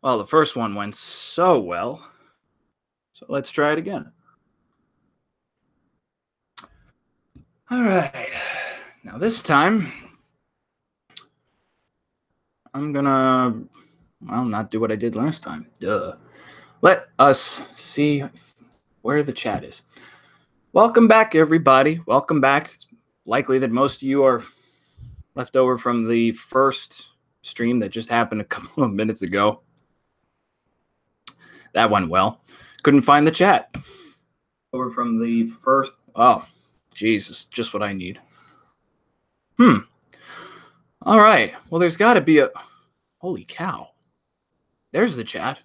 Well, the first one went so well. So let's try it again. All right. Now this time, I'm gonna, well, not do what I did last time. Duh. Let us see where the chat is. Welcome back, everybody. Welcome back. It's likely that most of you are left over from the first stream that just happened a couple of minutes ago. That went well. Couldn't find the chat. Over from the first. Oh, Jesus, just what I need. All right. Well, there's got to be a. Holy cow. There's the chat.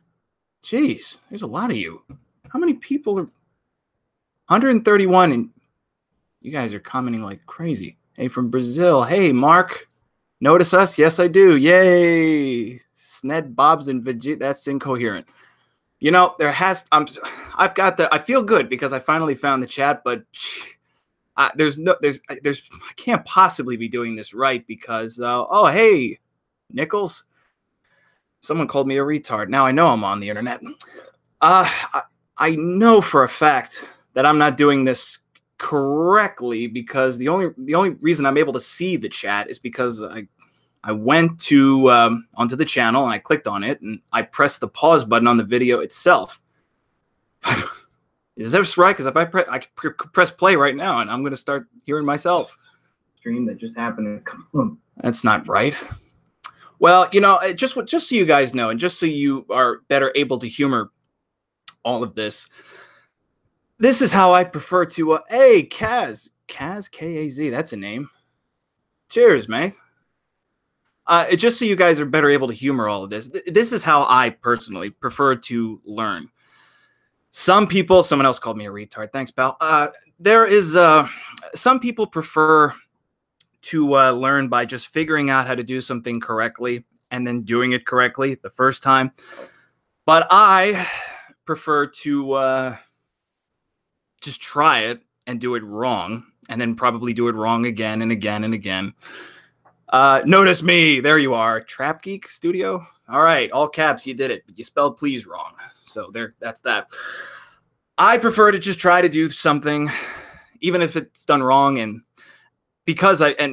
Jeez, there's a lot of you. How many people are. 131, and you guys are commenting like crazy. Hey, from Brazil. Hey, Mark. Notice us? Yes, I do. Yay. Sned, Bobs, and Vegeta. That's incoherent. You know, I've got the. I feel good because I finally found the chat, but I can't possibly be doing this right because. Oh, hey, Nichols. Someone called me a retard. Now I know I'm on the internet. I know for a fact that I'm not doing this correctly because the only reason I'm able to see the chat is because I went to onto the channel and I clicked on it and I pressed the pause button on the video itself. Is that right? Because if I press play right now and I'm going to start hearing myself. Stream that just happened. That's not right. Well, you know, just so you guys know, and just so you are better able to humor all of this. This is how I prefer to. Hey, Kaz, K-A-Z. That's a name. Cheers, man. Just so you guys are better able to humor all of this. This is how I personally prefer to learn. Someone else called me a retard. Thanks, pal. Some people prefer to learn by just figuring out how to do something correctly and then doing it correctly the first time. But I prefer to just try it and do it wrong and then probably do it wrong again and again and again. Notice me. There you are. Trap Geek Studio. All right. All caps. You did it. But you spelled please wrong. So that's that. I prefer to just try to do something, even if it's done wrong. And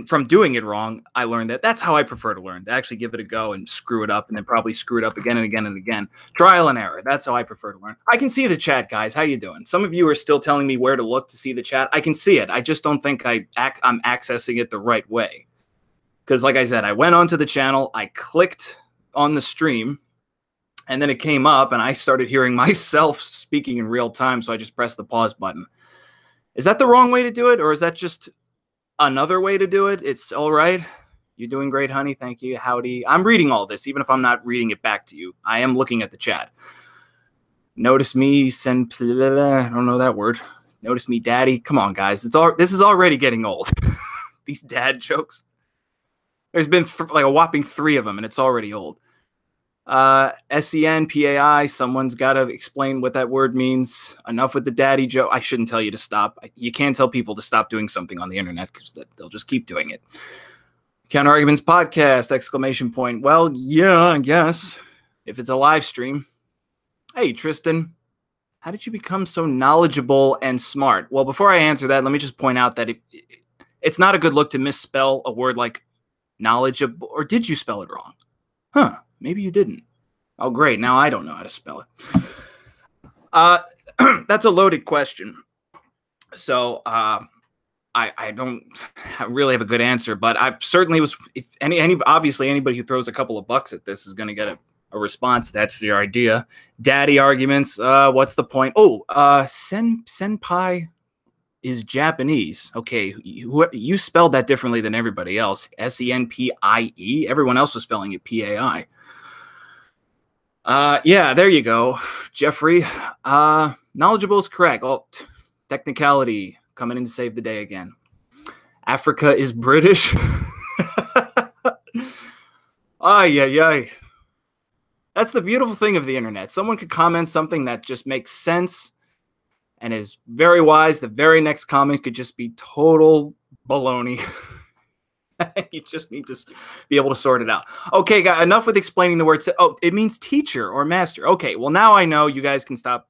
from doing it wrong, I learned that's how I prefer to learn, to actually give it a go and screw it up and then probably screw it up again and again and again. Trial and error. That's how I prefer to learn. I can see the chat, guys. How you doing? Some of you are still telling me where to look to see the chat. I can see it. I just don't think I'm accessing it the right way. Because like I said, I went onto the channel, I clicked on the stream, and then it came up, and I started hearing myself speaking in real time, so I just pressed the pause button. Is that the wrong way to do it, or is that just another way to do it? It's all right. You're doing great, honey. Thank you. Howdy. I'm reading all this, even if I'm not reading it back to you. I am looking at the chat. Notice me, send. I don't know that word. Notice me, daddy. Come on, guys. This is already getting old. These dad jokes. There's been like a whopping 3 of them, and it's already old. SENPAI, someone's got to explain what that word means. Enough with the daddy joke. I shouldn't tell you to stop. You can't tell people to stop doing something on the internet because they'll just keep doing it. Counter Arguments Podcast, exclamation point. Well, yeah, I guess. If it's a live stream. Hey, Tristan. How did you become so knowledgeable and smart? Well, before I answer that, let me just point out that it's not a good look to misspell a word like knowledgeable. Or did you spell it wrong? Huh. Maybe you didn't. Oh, great. Now I don't know how to spell it. That's a loaded question. So I don't really have a good answer, but I certainly was. Obviously anybody who throws a couple of bucks at this is going to get a response. That's the idea. Daddy arguments. What's the point? Oh, senpai is Japanese. Okay, you spelled that differently than everybody else. SENPIE. Everyone else was spelling it PAI. Yeah, there you go, Jeffrey. Knowledgeable is correct. Oh, technicality coming in to save the day again. Africa is British. Ay. That's the beautiful thing of the internet. Someone could comment something that just makes sense and is very wise. The very next comment could just be total baloney. You just need to be able to sort it out. Okay, guys, enough with explaining the word. Oh, it means teacher or master. Okay, well, now I know. You guys can stop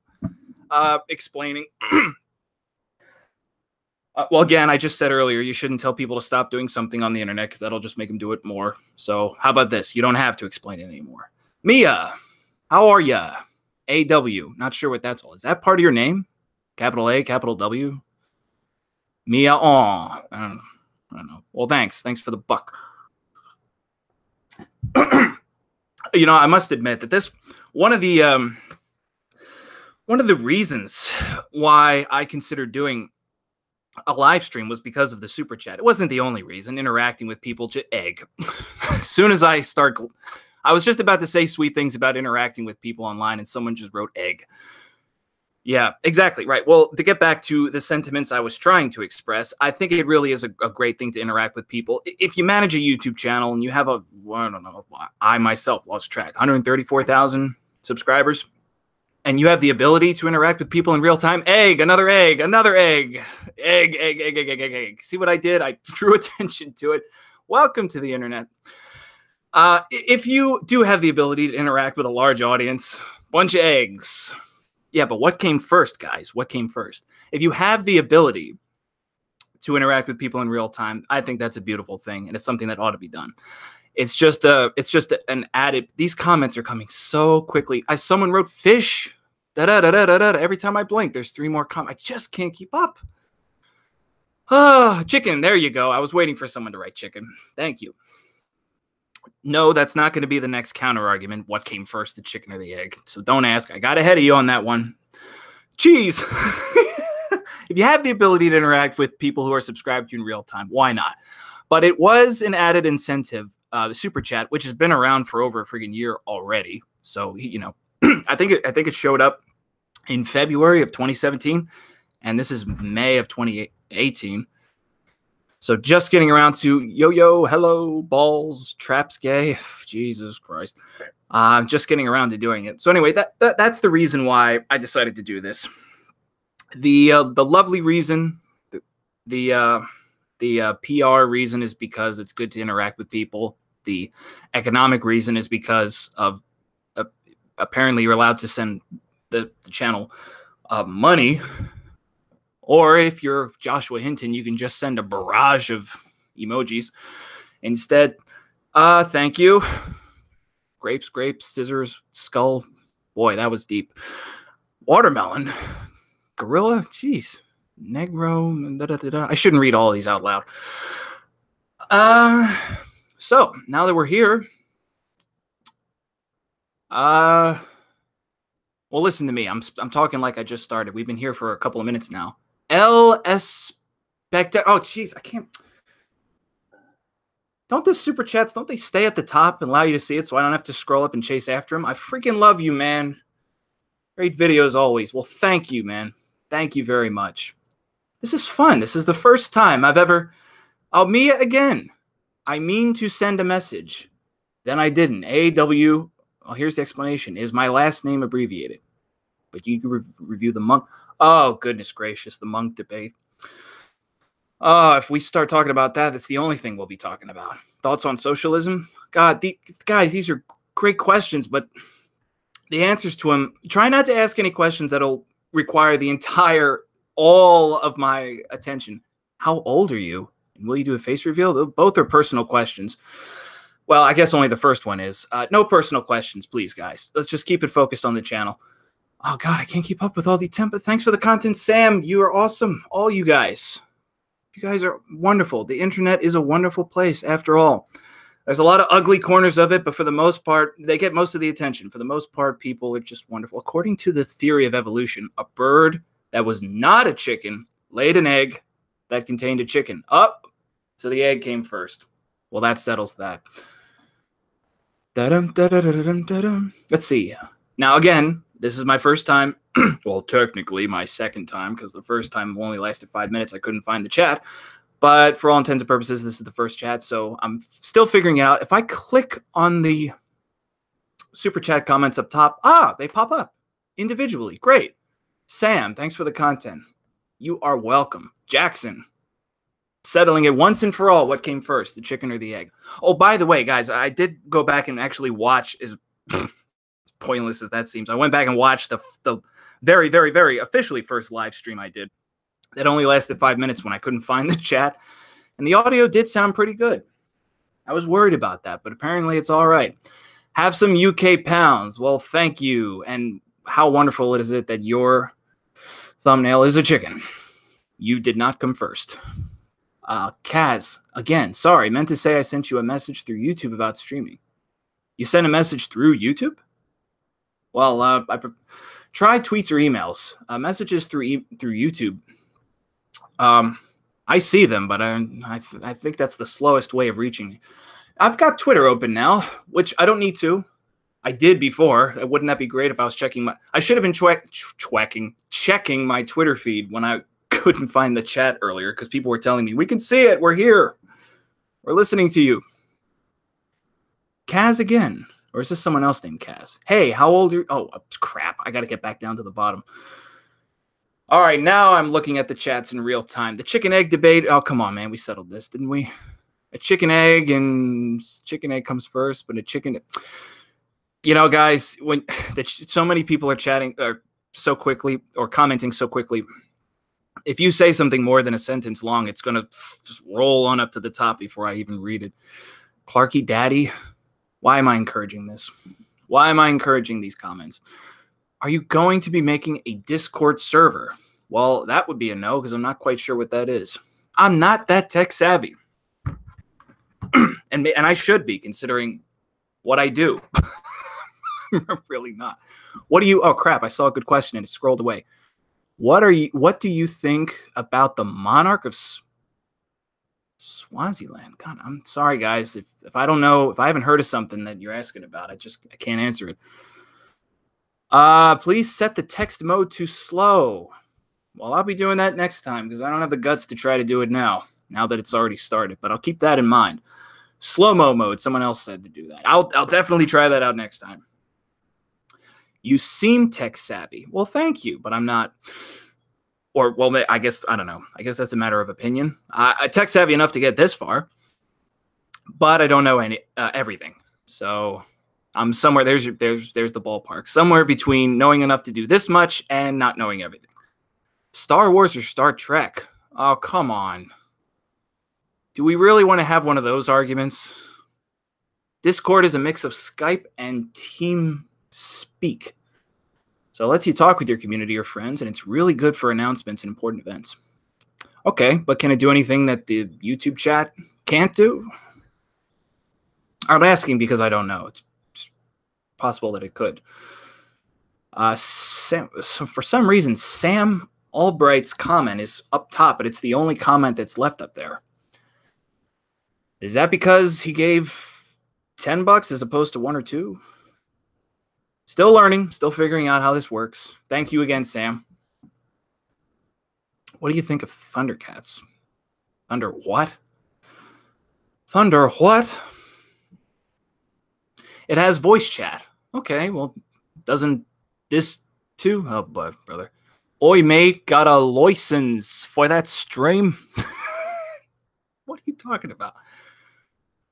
explaining. Well, again, I just said earlier, you shouldn't tell people to stop doing something on the internet because that'll just make them do it more. So how about this? You don't have to explain it anymore. Mia, how are ya? AW, not sure what that's all. Is that part of your name? Capital A, capital W? Mia, I don't know. Well, thanks. Thanks for the buck. You know, I must admit that this one of the reasons why I considered doing a live stream was because of the super chat. It wasn't the only reason. Interacting with people to egg. As soon as I was just about to say sweet things about interacting with people online, and someone just wrote egg. Yeah, exactly. Right. Well, to get back to the sentiments I was trying to express, I think it really is a great thing to interact with people. If you manage a YouTube channel and you have I don't know, I myself lost track, 134,000 subscribers, and you have the ability to interact with people in real time, another egg, egg. See what I did? I drew attention to it. Welcome to the internet. If you do have the ability to interact with a large audience, bunch of eggs. Yeah, but what came first, guys? What came first? If you have the ability to interact with people in real time, I think that's a beautiful thing, and it's something that ought to be done. It's just an added. These comments are coming so quickly. Someone wrote fish. Every time I blink, there's 3 more comments. I just can't keep up. Chicken. There you go. I was waiting for someone to write chicken. Thank you. No, that's not going to be the next counter argument. What came first, the chicken or the egg? So don't ask. I got ahead of you on that one. Cheese. If you have the ability to interact with people who are subscribed to you in real time, why not? But it was an added incentive, the super chat, which has been around for over a friggin' year already. So, you know, I think it showed up in February of 2017, and this is May of 2018. So just getting around to yo, hello, balls, traps gay. Jesus Christ. Just getting around to doing it. So anyway, that's the reason why I decided to do this. The lovely reason, the PR reason is because it's good to interact with people. The economic reason is because of apparently you're allowed to send the channel money. Or if you're Joshua Hinton, you can just send a barrage of emojis. Instead, thank you. Grapes, scissors, skull. Boy, that was deep. Watermelon. Gorilla. Jeez. Negro. I shouldn't read all of these out loud. So, now that we're here, well, listen to me. I'm talking like I just started. We've been here for a couple of minutes now. LS Spectre. Oh, jeez, I can't. Don't the super chats, don't they stay at the top and allow you to see it so I don't have to scroll up and chase after them? I freaking love you, man. Great videos always. Well, thank you, man. Thank you very much. This is fun. This is the first time I've ever. Oh, Mia again. I mean to send a message. Then I didn't. AW. Oh, here's the explanation. Is my last name abbreviated? But you can review the monk. Oh, goodness gracious, the monk debate. If we start talking about that, that's the only thing we'll be talking about. Thoughts on socialism? God, guys, these are great questions, but the answers to them, try not to ask any questions that'll require all of my attention. How old are you? And will you do a face reveal? Both are personal questions. Well, I guess only the first one is. No personal questions, please, guys. Let's just keep it focused on the channel. Oh, God, I can't keep up with all the temp. Thanks for the content, Sam. You are awesome. All you guys. You guys are wonderful. The internet is a wonderful place, after all. There's a lot of ugly corners of it, but for the most part, they get most of the attention. For the most part, people are just wonderful. According to the theory of evolution, a bird that was not a chicken laid an egg that contained a chicken. So the egg came first. Well, that settles that. Let's see. Now, again, this is my first time. Well, technically my second time, because the first time only lasted 5 minutes. I couldn't find the chat. But for all intents and purposes, this is the first chat. So I'm still figuring it out. If I click on the super chat comments up top, they pop up individually. Great. Sam, thanks for the content. You are welcome. Jackson, Settling it once and for all, what came first, the chicken or the egg? Oh, by the way, guys, I did go back and actually watch, as pointless as that seems. I went back and watched the very, very, very officially first live stream I did. That only lasted 5 minutes when I couldn't find the chat. And the audio did sound pretty good. I was worried about that, but apparently it's all right. Have some UK pounds. Well, thank you. And how wonderful is it that your thumbnail is a chicken? You did not come first. Kaz, again, sorry, meant to say I sent you a message through YouTube about streaming. You sent a message through YouTube? Well, try tweets or emails. Messages through YouTube. I see them, but I think that's the slowest way of reaching me. I've got Twitter open now, which I don't need to. I did before. Wouldn't that be great if I was checking my... I should have been checking my Twitter feed when I couldn't find the chat earlier because people were telling me, we can see it, we're here, we're listening to you. Kaz again. Or is this someone else named Kaz? Hey, how old are you? Oh, crap. I got to get back down to the bottom. All right, now I'm looking at the chats in real time. The chicken egg debate. Oh, come on, man. We settled this, didn't we? A chicken egg, and chicken egg comes first, but a chicken... You know, guys, when so many people are chatting so quickly or commenting so quickly, if you say something more than a sentence long, it's going to just roll on up to the top before I even read it. Clarky Daddy, why am I encouraging this? Why am I encouraging these comments? Are you going to be making a Discord server? Well, that would be a no, because I'm not quite sure what that is. I'm not that tech savvy. and I should be, considering what I do. I'm really not. What do you... Oh, crap. I saw a good question and it scrolled away. What do you think about the monarch of Swaziland? God, I'm sorry, guys. If I don't know, if I haven't heard of something that you're asking about, I can't answer it. Please set the text mode to slow. Well, I'll be doing that next time because I don't have the guts to try to do it now that it's already started, but I'll keep that in mind. Slow-mo mode. Someone else said to do that. I'll definitely try that out next time. You seem tech savvy. Well, thank you, but I'm not. Or, well, I guess, I don't know. I guess that's a matter of opinion. I'm tech savvy enough to get this far, but I don't know everything. So I'm somewhere, there's the ballpark. Somewhere between knowing enough to do this much and not knowing everything. Star Wars or Star Trek? Oh, come on. Do we really want to have one of those arguments? Discord is a mix of Skype and TeamSpeak. So it lets you talk with your community or friends, and it's really good for announcements and important events. Okay, but can it do anything that the YouTube chat can't do? I'm asking because I don't know. It's possible that it could. So for some reason, Sam Albright's comment is up top, but it's the only comment that's left up there. Is that because he gave $10 as opposed to 1 or 2? Still learning, still figuring out how this works. Thank you again, Sam. What do you think of Thundercats? Thunder what? Thunder what? It has voice chat. Okay, well, doesn't this too? Oh, boy, brother. Oi, mate, got a license for that stream? What are you talking about?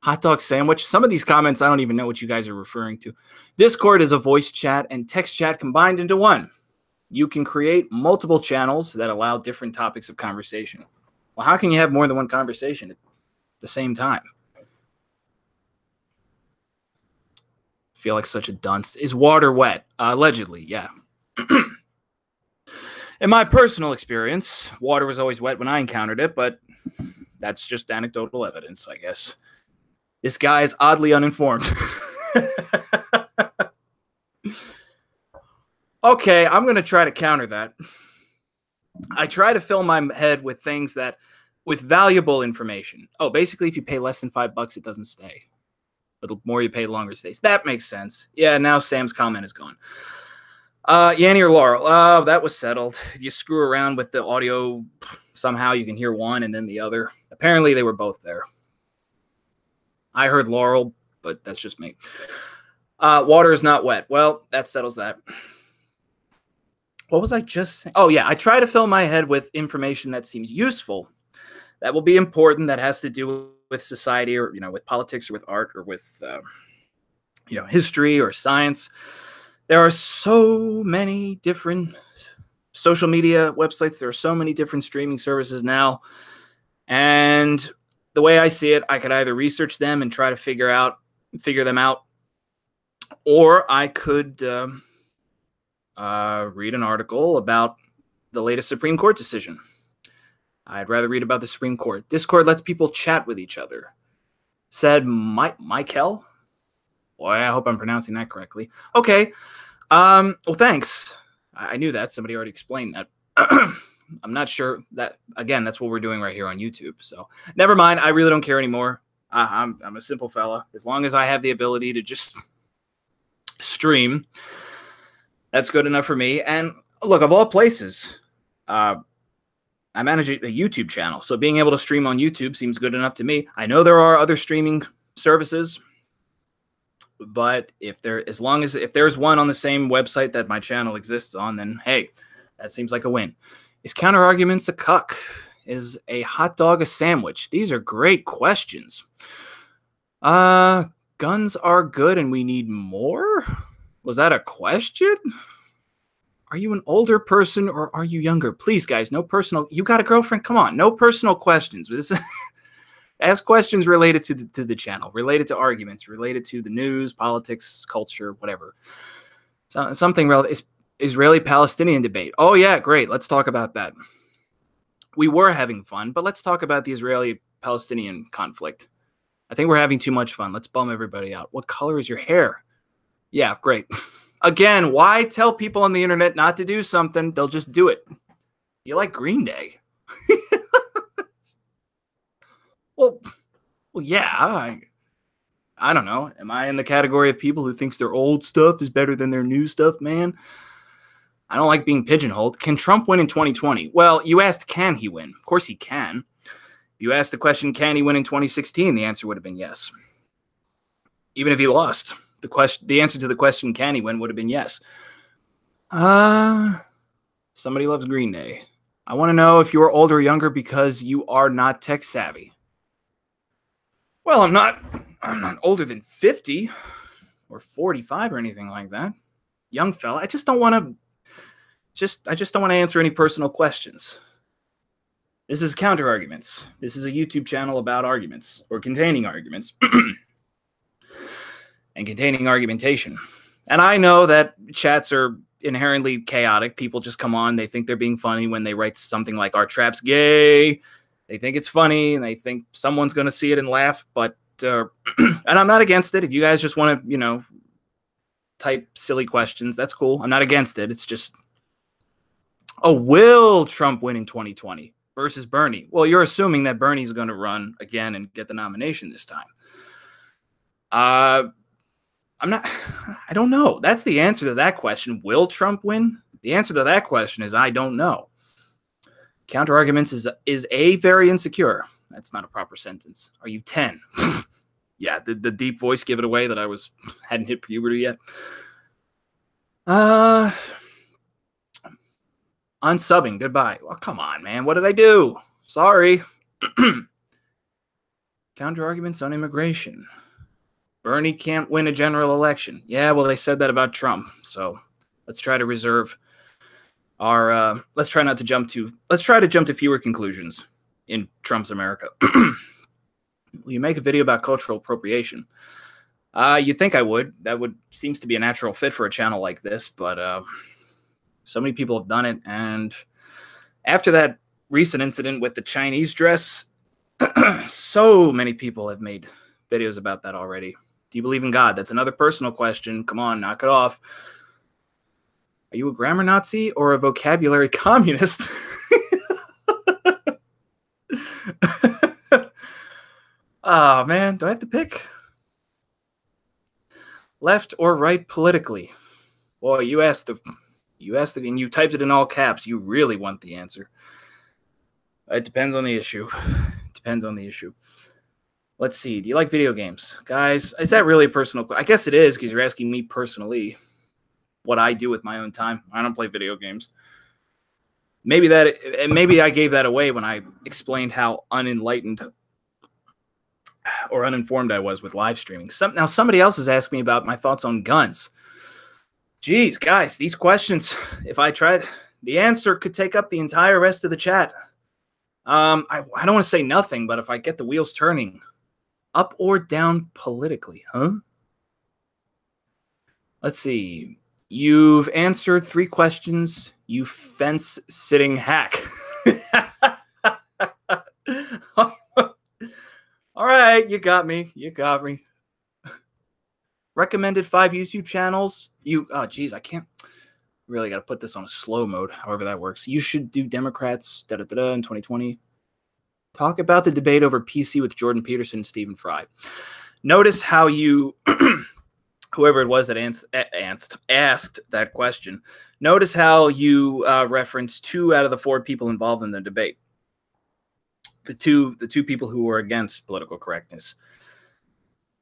Hot dog sandwich. Some of these comments, I don't even know what you guys are referring to. Discord is a voice chat and text chat combined into one. You can create multiple channels that allow different topics of conversation. Well, how can you have more than one conversation at the same time? I feel like such a dunce. Is water wet? Allegedly, yeah. In my personal experience, water was always wet when I encountered it, but that's just anecdotal evidence, I guess. This guy is oddly uninformed. Okay, I'm going to try to counter that. I try to fill my head with things with valuable information. Oh, basically, if you pay less than $5, it doesn't stay. But the more you pay, the longer it stays. That makes sense. Yeah, now Sam's comment is gone. Yanni or Laurel? That was settled. If you screw around with the audio, somehow you can hear one and then the other. Apparently, they were both there. I heard Laurel, but that's just me. Water is not wet. Well, that settles that. What was I just saying? Oh, yeah. I try to fill my head with information that seems useful, that will be important, that has to do with society, or with politics, or with art, or with history or science. There are so many different social media websites. There are so many different streaming services now. And the way I see it, I could either research them and try to figure them out, or I could read an article about the latest Supreme Court decision. I'd rather read about the Supreme Court. Discord lets people chat with each other. Said Michael. Boy, I hope I'm pronouncing that correctly. Okay. Well, thanks. I knew that. Somebody already explained that. I'm not sure that, again, that's what we're doing right here on YouTube. So never mind. I really don't care anymore. I'm a simple fella. As long as I have the ability to just stream, that's good enough for me. And look, of all places, I manage a YouTube channel. So being able to stream on YouTube seems good enough to me. I know there are other streaming services, but if there's one on the same website that my channel exists on, then hey, that seems like a win. Is counter arguments a cuck? Is a hot dog a sandwich? These are great questions. Guns are good and we need more? Was that a question? Are you an older person or are you younger? Please, guys, no personal. You got a girlfriend? Come on, no personal questions. Ask questions related to the channel, related to arguments, related to the news, politics, culture, whatever. So, something related. Israeli-Palestinian debate. Oh, yeah, great. Let's talk about that. We were having fun, but let's talk about the Israeli-Palestinian conflict. I think we're having too much fun. Let's bum everybody out. What color is your hair? Yeah, great. Again, why tell people on the internet not to do something? They'll just do it. You like Green Day? Well, yeah. I don't know. Am I in the category of people who thinks their old stuff is better than their new stuff, man? I don't like being pigeonholed. Can Trump win in 2020? Well, you asked, can he win? Of course he can. You asked the question, can he win in 2016? The answer would have been yes. Even if he lost, the answer to the question, can he win, would have been yes. Somebody loves Green Day. I want to know if you're older or younger because you are not tech savvy. Well, I'm not older than 50 or 45 or anything like that. Young fella. I just don't want to answer any personal questions. This is counter arguments. This is a YouTube channel about arguments, or containing arguments and containing argumentation. And I know that chats are inherently chaotic. People just come on. They think they're being funny when they write something like "Our trap's gay." They think it's funny, and they think someone's going to see it and laugh. But and I'm not against it. If you guys just want to, type silly questions, that's cool. I'm not against it. It's just, will Trump win in 2020 versus Bernie? Well, you're assuming that Bernie's going to run again and get the nomination this time. I don't know. That's the answer to that question. Will Trump win? The answer to that question is I don't know. Counter arguments is a very insecure. That's not a proper sentence. Are you 10? Yeah, the deep voice give it away that I hadn't hit puberty yet. Unsubbing. Goodbye. Well, come on, man. What did I do? Sorry. Counter arguments on immigration. Bernie can't win a general election. Yeah, well, they said that about Trump. So let's try to reserve our. Let's try to jump to fewer conclusions in Trump's America. Will you make a video about cultural appropriation? You'd think I would. That seems to be a natural fit for a channel like this, but so many people have done it. And after that recent incident with the Chinese dress, so many people have made videos about that already. Do you believe in God? That's another personal question. Come on, knock it off. Are you a grammar Nazi or a vocabulary communist? Oh, man, do I have to pick? Left or right politically? Boy, you asked and you typed it in all caps. You really want the answer. It depends on the issue. Depends on the issue. Let's see. Do you like video games? Guys, is that really personal? I guess it is, because you're asking me personally what I do with my own time. I don't play video games. maybe I gave that away when I explained how unenlightened or uninformed I was with live streaming. Now somebody else has asked me about my thoughts on guns. Geez, guys, these questions, if I tried, the answer could take up the entire rest of the chat. I don't want to say nothing, but if I get the wheels turning, up or down politically, huh? Let's see. You've answered 3 questions, you fence-sitting hack. All right, you got me. You got me. Recommended 5 YouTube channels. Oh, geez, I can't. Really got to put this on a slow mode, however that works. You should do Democrats in 2020. Talk about the debate over PC with Jordan Peterson and Stephen Fry. Notice how you, whoever it was that asked that question, notice how you referenced 2 out of the 4 people involved in the debate. The two people who were against political correctness.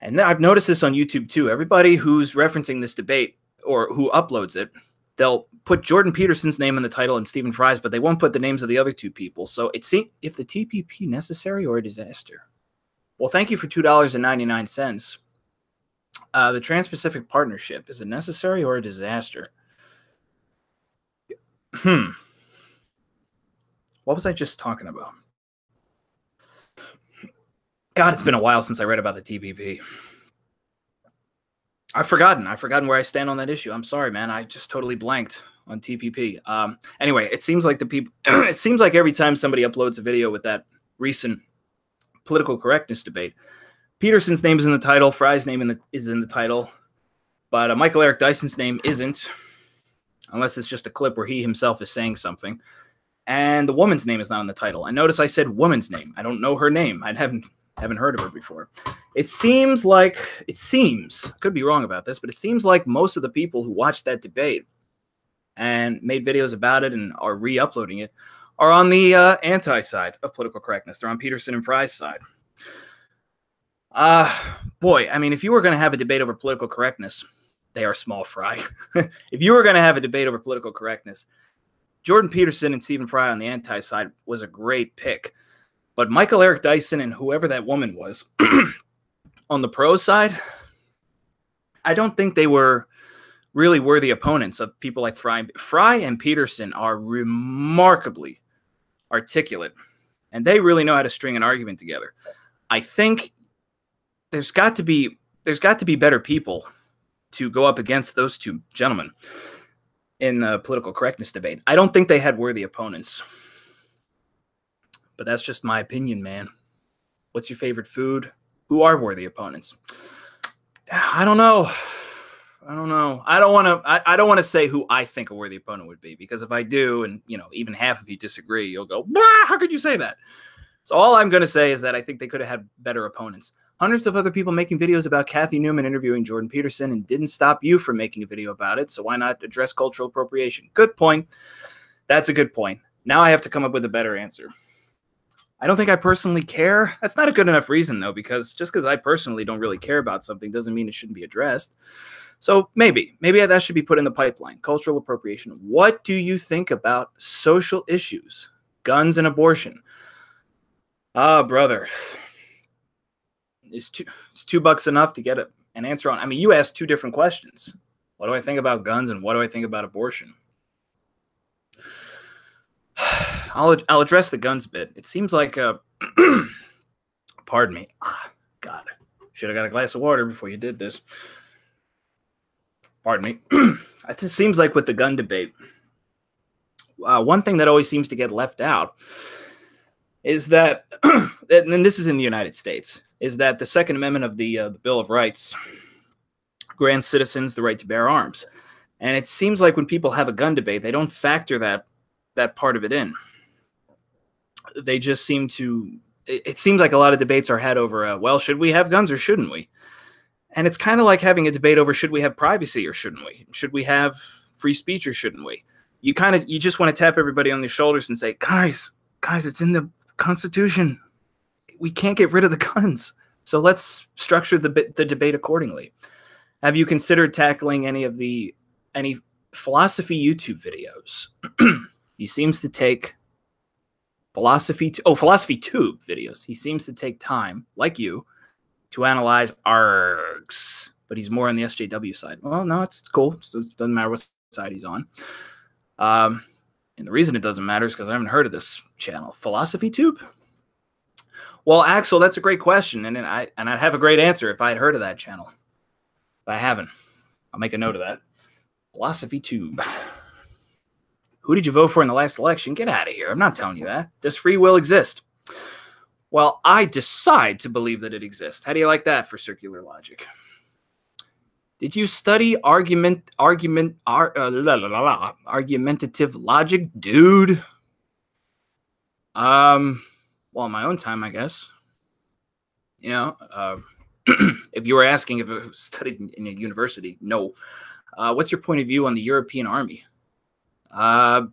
And I've noticed this on YouTube too. Everybody who's referencing this debate or who uploads it, they'll put Jordan Peterson's name in the title and Stephen Fry's, but they won't put the names of the other 2 people. So it seems, if the TPP necessary or a disaster? Well, thank you for $2.99. The Trans-Pacific Partnership, is it necessary or a disaster? What was I just talking about? God, it's been a while since I read about the TPP. I've forgotten where I stand on that issue. I'm sorry, man. I just totally blanked on TPP. Anyway, it seems like the people. It seems like every time somebody uploads a video with that recent political correctness debate, Peterson's name is in the title, Fry's name is in the title, but Michael Eric Dyson's name isn't, unless it's just a clip where he himself is saying something. And the woman's name is not in the title. And notice I said woman's name. I don't know her name. I haven't heard of her before. It seems, could be wrong about this, but it seems like most of the people who watched that debate and made videos about it and are re-uploading it are on the anti-side of political correctness. They're on Peterson and Fry's side. Boy, I mean, if you were going to have a debate over political correctness, they are small fry. If you were going to have a debate over political correctness, Jordan Peterson and Stephen Fry on the anti-side was a great pick. But Michael Eric Dyson and whoever that woman was on the pro side, I don't think they were really worthy opponents of people like Fry. Fry and Peterson are remarkably articulate, and they really know how to string an argument together. I think there's got to be better people to go up against those 2 gentlemen in the political correctness debate. I don't think they had worthy opponents. But that's just my opinion, man. What's your favorite food? Who are worthy opponents? I don't know. I don't want to say who I think a worthy opponent would be, because if I do, and even half of you disagree, you'll go, how could you say that? So all I'm going to say is that I think they could have had better opponents. Hundreds of other people making videos about Kathy Newman interviewing Jordan Peterson and didn't stop you from making a video about it. So why not address cultural appropriation? Good point. That's a good point. Now I have to come up with a better answer. I don't think I personally care. That's not a good enough reason, though, because just because I personally don't really care about something doesn't mean it shouldn't be addressed. So maybe that should be put in the pipeline. Cultural appropriation. What do you think about social issues? Guns and abortion. Brother. Is $2 enough to get an answer on? I mean, you asked 2 different questions. What do I think about guns and what do I think about abortion? I'll address the guns bit. It seems like pardon me. God, should have got a glass of water before you did this. Pardon me. It seems like with the gun debate, one thing that always seems to get left out is that, and this is in the United States, is that the Second Amendment of the Bill of Rights grants citizens the right to bear arms. And it seems like when people have a gun debate, they don't factor that part of it in. They just seem to, it seems like a lot of debates are had over, well, should we have guns or shouldn't we? And it's kind of like having a debate over, should we have privacy or shouldn't we? Should we have free speech or shouldn't we? You just want to tap everybody on the shoulders and say, guys, it's in the Constitution. We can't get rid of the guns. So let's structure the debate accordingly. Have you considered tackling any philosophy YouTube videos? He seems to take philosophy tube videos. He seems to take time, like you, to analyze args, but he's more on the SJW side. Well, no, it's cool. So it doesn't matter what side he's on. And the reason it doesn't matter is because I haven't heard of this channel, Philosophy Tube. Well, Axel, that's a great question, and I'd have a great answer if I had heard of that channel. But I haven't. I'll make a note of that. Philosophy Tube. Who did you vote for in the last election? Get out of here. I'm not telling you that. Does free will exist? Well, I decide to believe that it exists. How do you like that for circular logic? Did you study argumentative logic, dude? Well, in my own time, I guess. You know, if you were asking if I studied in a university, no. What's your point of view on the European army?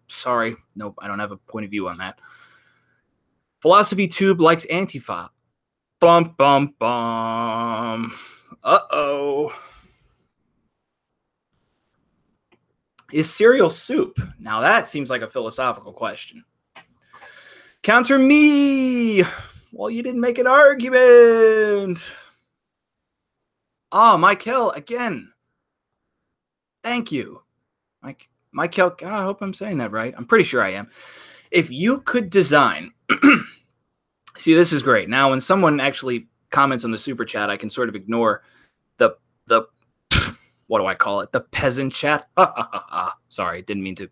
Sorry. Nope, I don't have a point of view on that. Philosophy Tube likes Antifa. Bum, bum, bum. Uh-oh. Is cereal soup? Now that seems like a philosophical question. Counter me. Well, you didn't make an argument. Oh, Michael, again. Thank you. Michael, I hope I'm saying that right. I'm pretty sure I am. If you could design... See, this is great. Now, when someone actually comments on the super chat, I can sort of ignore the what do I call it? The peasant chat. Sorry, didn't mean to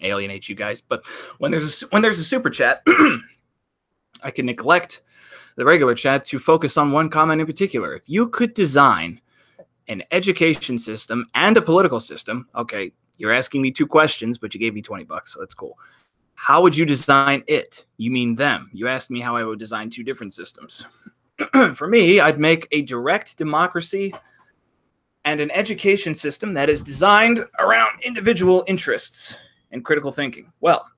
alienate you guys, but when there's a super chat, I can neglect the regular chat to focus on one comment in particular. If you could design an education system and a political system, okay, you're asking me 2 questions, but you gave me $20, so that's cool. How would you design it? You mean them. You asked me how I would design 2 different systems. For me, I'd make a direct democracy and an education system that is designed around individual interests and critical thinking. Well,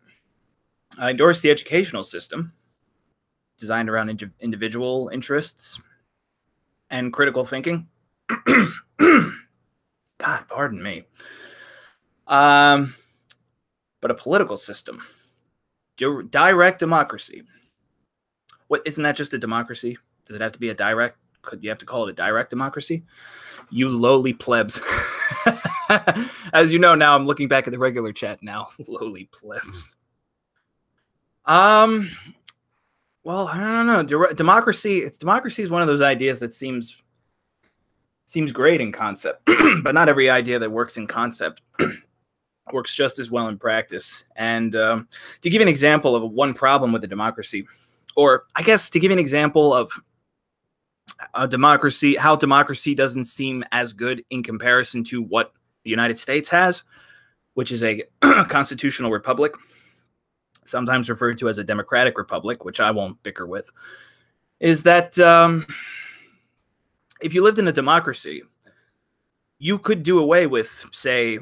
I endorse the educational system designed around individual interests and critical thinking. God, pardon me. But a political system, direct democracy. What, isn't that just a democracy? Does it have to be a direct? Could you have to call it a direct democracy? You lowly plebs. As you know, now I'm looking back at the regular chat now. Lowly plebs. Well, I don't know. Democracy is one of those ideas that seems great in concept, but not every idea that works in concept works just as well in practice. And to give you an example of one problem with a democracy, or I guess to give you an example of a democracy, how democracy doesn't seem as good in comparison to what the United States has, which is a constitutional republic, sometimes referred to as a democratic republic, which I won't bicker with, is that if you lived in a democracy, you could do away with, say,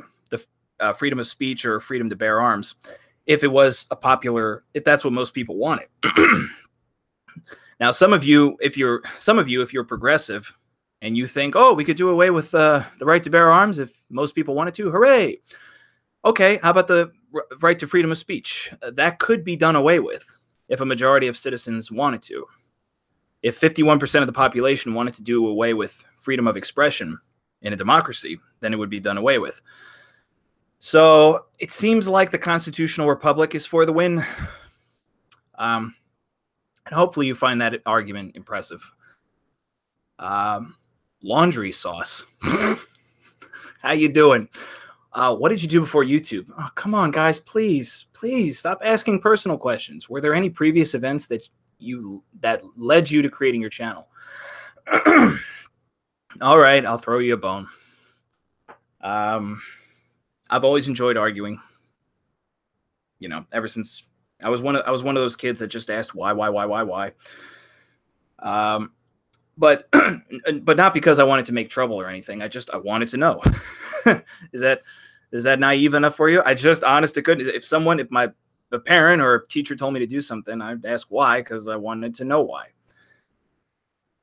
the freedom of speech or freedom to bear arms if it was if that's what most people wanted. Now, some of you, if you're progressive and you think, oh, we could do away with the right to bear arms if most people wanted to, hooray. Okay, how about the right to freedom of speech? That could be done away with if a majority of citizens wanted to. If 51% of the population wanted to do away with freedom of expression in a democracy, then it would be done away with. So it seems like the constitutional republic is for the win. And hopefully you find that argument impressive. Laundry sauce. How you doing? What did you do before YouTube? Oh, come on, guys, please stop asking personal questions. Were there any previous events that led you to creating your channel? All right, I'll throw you a bone. I've always enjoyed arguing. You know, ever since I was one of those kids that just asked why. But not because I wanted to make trouble or anything. I wanted to know. Is that naive enough for you? I just, honest to goodness, if a parent or a teacher told me to do something, I'd ask why, because I wanted to know why.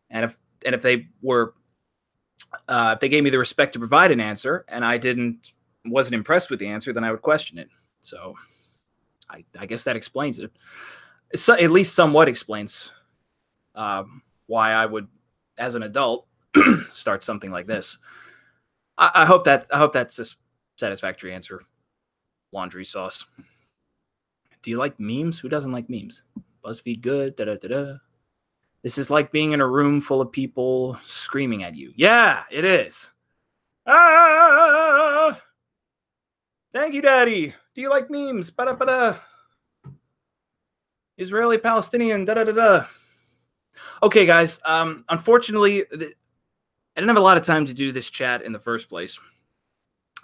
And if they gave me the respect to provide an answer and I wasn't impressed with the answer, then I would question it. So I guess that explains it. So, at least somewhat explains why I would, as an adult, start something like this. I hope that's a satisfactory answer. Laundry sauce. Do you like memes? Who doesn't like memes? BuzzFeed good. Da da da da. This is like being in a room full of people screaming at you. Yeah, it is. Ah! Thank you, Daddy. Do you like memes? Ba-da-ba-da. Israeli Palestinian. Da da da da. Okay, guys. Unfortunately, I didn't have a lot of time to do this chat in the first place.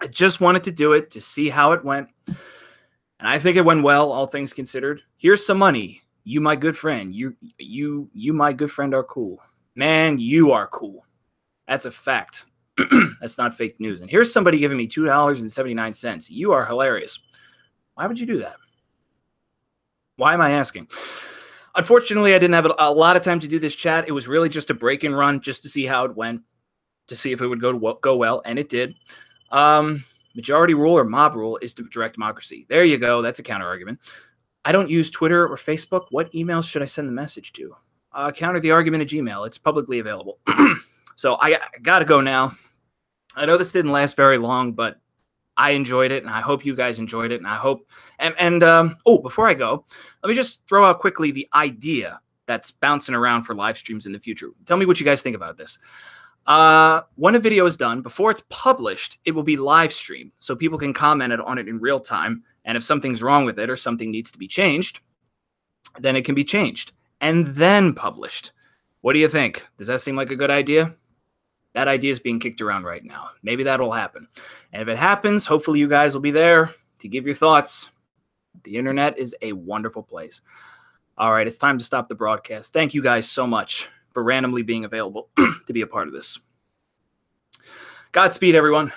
I just wanted to do it to see how it went. And I think it went well, all things considered. Here's some money. You, my good friend. You, my good friend, are cool. Man, you are cool. That's a fact. That's not fake news. And here's somebody giving me $2.79. You are hilarious. Why would you do that? Why am I asking? Unfortunately, I didn't have a lot of time to do this chat. It was really just a break and run just to see how it went, to see if it would go well, and it did. Majority rule or mob rule is direct democracy. There you go. That's a counter argument. I don't use Twitter or Facebook. What emails should I send the message to? Counter the argument at Gmail. It's publicly available. So I got to go now. I know this didn't last very long, but I enjoyed it, and I hope you guys enjoyed it. And I hope before I go, let me just throw out quickly the idea that's bouncing around for live streams in the future. Tell me what you guys think about this. When a video is done, before it's published, it will be live streamed so people can comment on it in real time. And if something's wrong with it or something needs to be changed, then it can be changed and then published. What do you think? Does that seem like a good idea? That idea is being kicked around right now. Maybe that'll happen. And if it happens, hopefully you guys will be there to give your thoughts. The internet is a wonderful place. All right, it's time to stop the broadcast. Thank you guys so much for randomly being available to be a part of this. Godspeed, everyone.